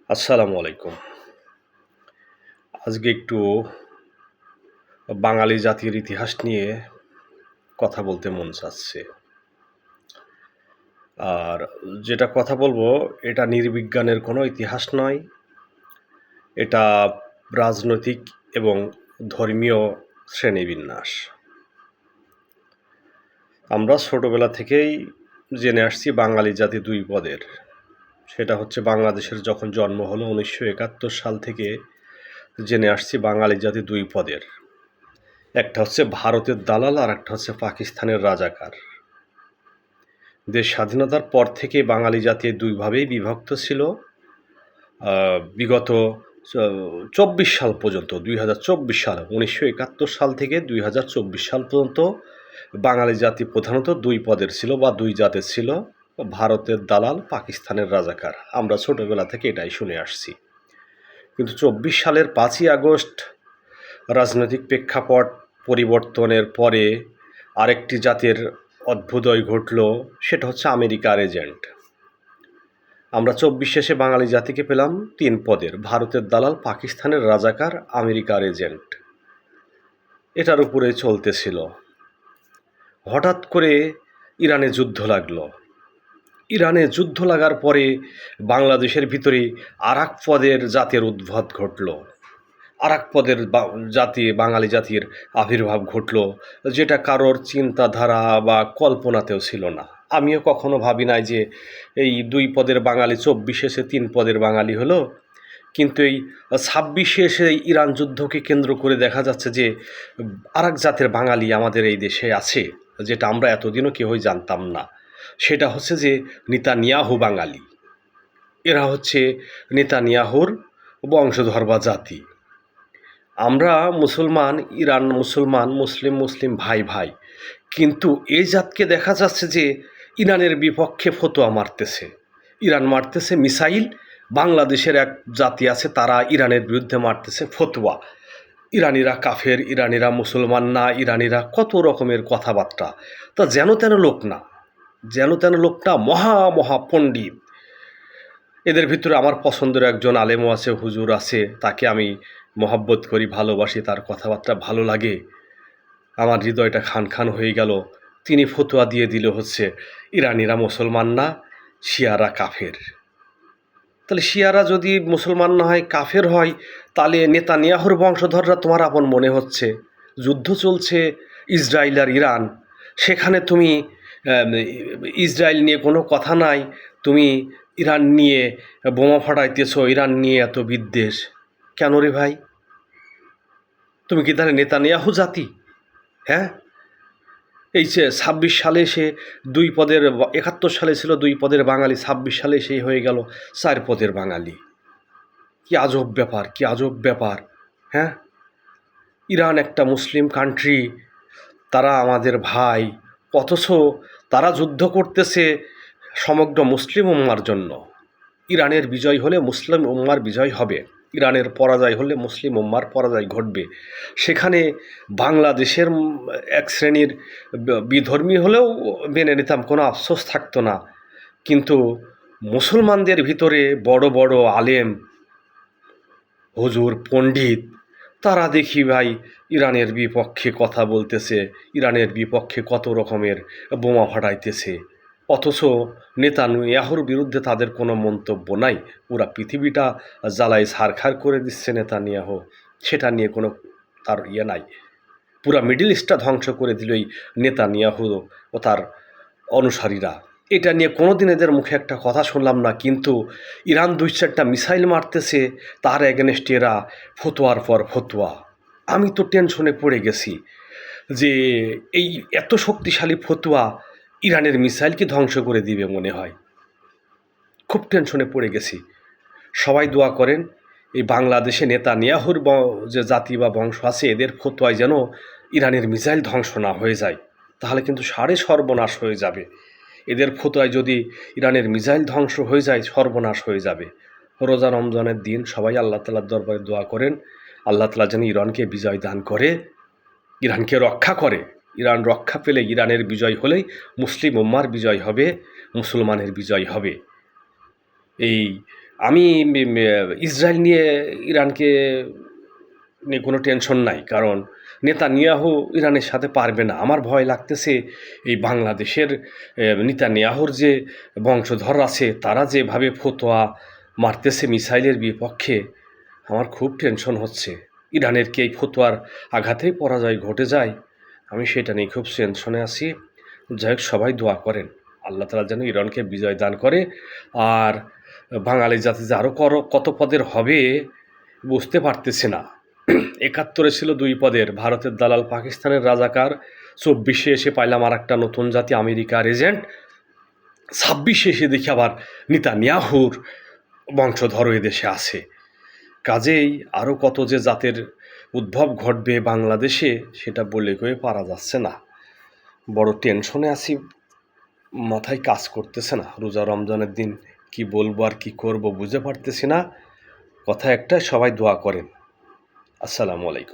আসসালামু আলাইকুম। আজকে একটু বাঙালি জাতির ইতিহাস নিয়ে কথা বলতে মন চাচ্ছে। আর যেটা কথা বলবো এটা নির্বিজ্ঞানের কোনো ইতিহাস নয়। এটা রাজনৈতিক এবং ধর্মীয় শ্রেণীবিন্যাস। আমরা ছোটবেলা থেকেই জেনে আসছি বাঙালি জাতি দুই পদের। সেটা হচ্ছে বাংলাদেশের যখন জন্ম হলো ১৯৭১ সাল থেকে জেনে আসছি বাঙালি জাতি দুই পদের। একটা হচ্ছে ভারতের দালাল আর একটা হচ্ছে পাকিস্তানের রাজাকার। দেশ স্বাধীনতার পর থেকে বাঙালি জাতি দুইভাবেই বিভক্ত ছিল। বিগত ২৪ সাল পর্যন্ত ২০২৪ সাল ১৯৭১ সাল থেকে ২০২৪ সাল পর্যন্ত বাঙালি জাতি প্রধানত দুই পদের ছিল বা দুই জাতের ছিল, ভারতের দালাল, পাকিস্তানের রাজাকার। আমরা ছোটবেলা থেকে এটাই শুনে আসছি। কিন্তু ২৪ সালের ৫ই আগস্ট রাজনৈতিক প্রেক্ষাপট পরিবর্তনের পরে আরেকটি জাতির অভ্যুদয় ঘটল, সেটা হচ্ছে আমেরিকার এজেন্ট। আমরা ২৪ শেষে বাঙালি জাতিকে পেলাম তিন পদের: ভারতের দালাল, পাকিস্তানের রাজাকার, আমেরিকার এজেন্ট। এটার উপরে চলতেছিল। হঠাৎ করে ইরানে যুদ্ধ লাগলো। ইরানে যুদ্ধ লাগার পরে বাংলাদেশের ভিতরে আর এক পদের জাতের উদ্ভব ঘটল। আর এক পদের জাতি, বাঙালি জাতির আবির্ভাব ঘটল, যেটা কারোর চিন্তাধারা বা কল্পনাতেও ছিল না। আমিও কখনো ভাবি নাই যে এই দুই পদের বাঙালি ২৪ এসে তিন পদের বাঙালি হলো। কিন্তু এই ২৬ এসে ইরান যুদ্ধকে কেন্দ্র করে দেখা যাচ্ছে যে আর এক জাতের বাঙালি আমাদের এই দেশে আছে, যেটা আমরা এতদিনও কেউই জানতাম না। সেটা হচ্ছে যে নেতানিয়াহু বাঙালি। এরা হচ্ছে নেতানিয়াহুর বংশধর বা জাতি। আমরা মুসলমান, ইরান মুসলমান, মুসলিম ভাই ভাই। কিন্তু এই জাতকে দেখা যাচ্ছে যে ইরানের বিপক্ষে ফতোয়া মারতেছে। ইরান মারতেছে মিসাইল, বাংলাদেশের এক জাতি আছে তারা ইরানের বিরুদ্ধে মারতেছে ফতোয়া। ইরানিরা কাফের, ইরানিরা মুসলমান না, ইরানিরা কত রকমের কথাবার্তা। তা যেন তেন লোক না, যেন তেন লোক না, মহা পণ্ডিত। এদের ভিতরে আমার পছন্দের একজন আলেমও আছে, হুজুর আছে, তাকে আমি মহব্বত করি, ভালোবাসি, তার কথাবার্তা ভালো লাগে, আমার হৃদয়টা খান হয়ে গেল। তিনি ফতোয়া দিয়ে দিল হচ্ছে ইরানিরা মুসলমান না, শিয়ারা কাফের। তাহলে শিয়ারা যদি মুসলমান না হয়, কাফের হয়, তাহলে নেতানিয়াহুর বংশধররা তোমার আপন মনে হচ্ছে। যুদ্ধ চলছে ইসরায়েল আর ইরান, সেখানে তুমি ইসরায়েল নিয়ে কোনো কথা নাই, তুমি ইরান নিয়ে বোমা ফাটাইতেছো, ইরান নিয়ে এত বিদ্বেষ কেন রে ভাই? তুমি কি তাহলে নেতানিয়াহু জাতি? হ্যাঁ, এই যে ২৬ সালে সে দুই পদের, ৭১ সালে ছিল দুই পদের বাঙালি, ২৬ সালে সেই হয়ে গেল চার পদের বাঙালি। কি আজব ব্যাপার, কি আজব ব্যাপার! হ্যাঁ, ইরান একটা মুসলিম কান্ট্রি, তারা আমাদের ভাই, অথচ তারা যুদ্ধ করতেছে সমগ্র মুসলিম উম্মার জন্য। ইরানের বিজয় হলে মুসলিম উম্মার বিজয় হবে, ইরানের পরাজয় হলে মুসলিম উম্মার পরাজয় ঘটবে। সেখানে বাংলাদেশের এক শ্রেণীর বিধর্মী হলেও মেনে নিতাম, কোনো আফসোস থাকতো না। কিন্তু মুসলমানদের ভিতরে বড় বড় আলেম, হুজুর, পণ্ডিত, তারা দেখি ভাই ইরানের বিপক্ষে কথা বলতেছে, ইরানের বিপক্ষে কত রকমের বোমা ফাটাইতেছে। অথচ নেতানিয়াহুর বিরুদ্ধে তাদের কোনো মন্তব্য নাই। পুরা পৃথিবীটা জ্বালায় ছারখার করে দিচ্ছে নেতানিয়াহু, সেটা নিয়ে কোনো তার নাই। পুরা মিডল ইস্টটা ধ্বংস করে দিল এই নেতানিয়াহু ও তার অনুসারীরা। এটা নিয়ে কোনোদিন এদের মুখে একটা কথা শুনলাম না। কিন্তু ইরান ২-৪টা মিসাইল মারতেছে, তার এগেনস্টে এরা ফতোয়ার পর ফতোয়া। আমি তো টেনশনে পড়ে গেছি যে এই এত শক্তিশালী ফতোয়া ইরানের মিসাইলকে ধ্বংস করে দিবে মনে হয়। খুব টেনশনে পড়ে গেছি। সবাই দোয়া করেন এই বাংলাদেশে নেতানিয়াহুর যে জাতি বা বংশ আছে, এদের ফতোয়ায় যেন ইরানের মিসাইল ধ্বংস না হয়ে যায়, তাহলে কিন্তু সর্বনাশ হয়ে যাবে। এদের ফতোয়ায় যদি ইরানের মিসাইল ধ্বংস হয়ে যায়, সর্বনাশ হয়ে যাবে। রোজা রমজানের দিন সবাই আল্লাহ তাআলার দরবারে দোয়া করেন, আল্লাহ তাআলা যেন ইরানকে বিজয় দান করে, ইরানকে রক্ষা করে। ইরান রক্ষা পেলে, ইরানের বিজয় হলেই মুসলিম উম্মার বিজয় হবে, মুসলমানের বিজয় হবে। এই আমি ইসরায়েল নিয়ে ইরানকে নিয়ে কোনো টেনশন নাই, কারণ নেতানিয়াহু ইরানের সাথে পারবে না। আমার ভয় লাগতেছে এই বাংলাদেশের নেতানিয়াহুর যে বংশধর আছে তারা যেভাবে ফতোয়া মারতেছে মিসাইলের বিপক্ষে, আমার খুব টেনশন হচ্ছে। ইরানের কি এই ফতোয়ার আঘাতেই পরাজয় ঘটে যায়? আমি সেটা নিয়ে খুব টেনশনে আছি। যাই হোক, সবাই দোয়া করেন আল্লাহ তাআলা যেন ইরানকে বিজয় দান করে। আর বাঙালি জাতি যে আরও কত পদের হবে বুঝতে পারতেছি না। ৭১ ছিল ২ পদের, ভারতের দালাল, পাকিস্তানের রাজাকার। ২৪-এ এসে পাইলাম আর একটা নতুন জাতি, আমেরিকার এজেন্ট। ২৬-এ এসে দেখি আবার নেতানিয়াহুর বংশধর এদেশে আছে। কাজেই আরও কত যে জাতের উদ্ভব ঘটবে বাংলাদেশে, সেটা বলে কয়ে পারা যাচ্ছে না। বড় টেনশনে আছি, মাথায় কাজ করতেছে না। রোজা রমজানের দিন কি বলবো আর কি করব বুঝতে পারতেছি না। কথা একটা, সবাই দোয়া করেন। আসসালামু আলাইকুম।